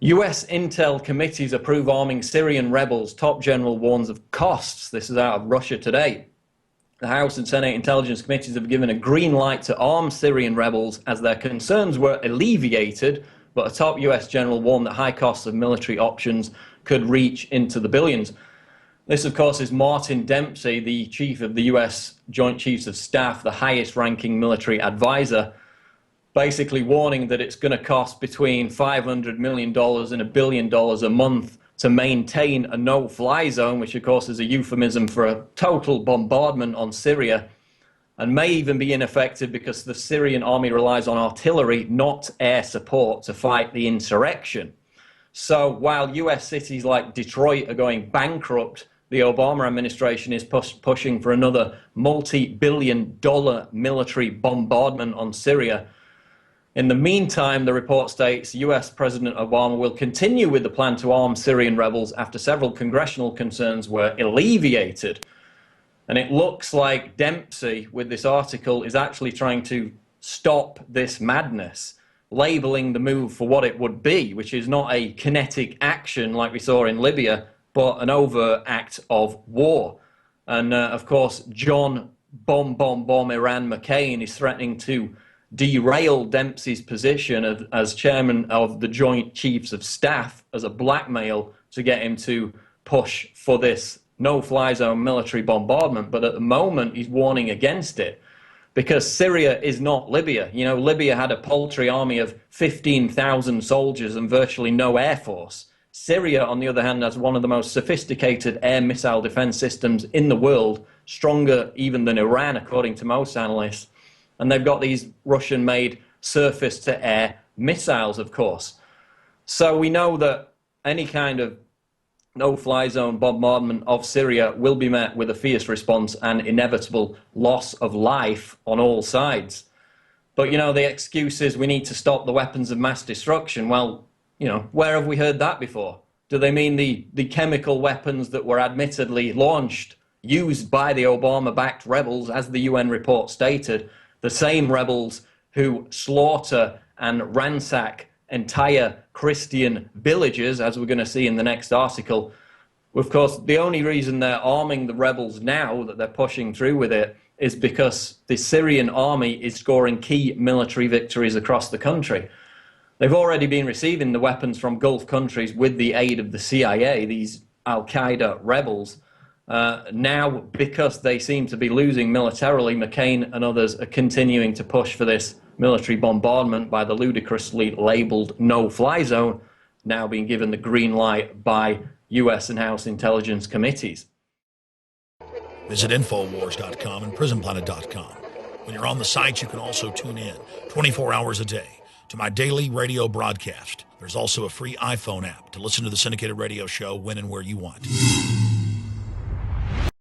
US intel committees approve arming Syrian rebels. Top general warns of costs. This is out of Russia Today. The House and Senate intelligence committees have given a green light to arm Syrian rebels as their concerns were alleviated, but a top US general warned that high costs of military options could reach into the billions. This, of course, is Martin Dempsey, the chief of the US Joint Chiefs of Staff, the highest-ranking military advisor, basically warning that it's going to cost between $500 million and $1 billion a month to maintain a no-fly zone, which, of course, is a euphemism for a total bombardment on Syria, and may even be ineffective because the Syrian army relies on artillery, not air support, to fight the insurrection. So while US cities like Detroit are going bankrupt, the Obama administration is pushing for another multi-billion-dollar military bombardment on Syria. In the meantime, the report states US President Obama will continue with the plan to arm Syrian rebels after several congressional concerns were alleviated. And it looks like Dempsey, with this article, is actually trying to stop this madness, labeling the move for what it would be, which is not a kinetic action like we saw in Libya, but an overt act of war. And of course, John Iran McCain is threatening to derail Dempsey's position as chairman of the Joint Chiefs of Staff as a blackmail to get him to push for this no-fly zone military bombardment. But at the moment, he's warning against it because Syria is not Libya. You know, Libya had a paltry army of 15,000 soldiers and virtually no air force. Syria, on the other hand, has one of the most sophisticated air missile defense systems in the world, stronger even than Iran, according to most analysts. And they've got these Russian-made surface-to-air missiles, of course. So we know that any kind of no-fly zone bombardment of Syria will be met with a fierce response and inevitable loss of life on all sides. But, you know, the excuse is we need to stop the weapons of mass destruction. Well, you know, where have we heard that before? Do they mean the chemical weapons that were admittedly launched, used by the Obama-backed rebels, as the UN report stated, the same rebels who slaughter and ransack entire Christian villages, as we're going to see in the next article? Of course, the only reason they're arming the rebels now, that they're pushing through with it, is because the Syrian army is scoring key military victories across the country. They've already been receiving the weapons from Gulf countries with the aid of the CIA, these al-Qaeda rebels. Now, because they seem to be losing militarily, McCain and others are continuing to push for this military bombardment by the ludicrously labeled no-fly zone, now being given the green light by US and House intelligence committees. Visit Infowars.com and PrisonPlanet.com. When you're on the site, you can also tune in 24 hours a day to my daily radio broadcast. There's also a free iPhone app to listen to the syndicated radio show when and where you want.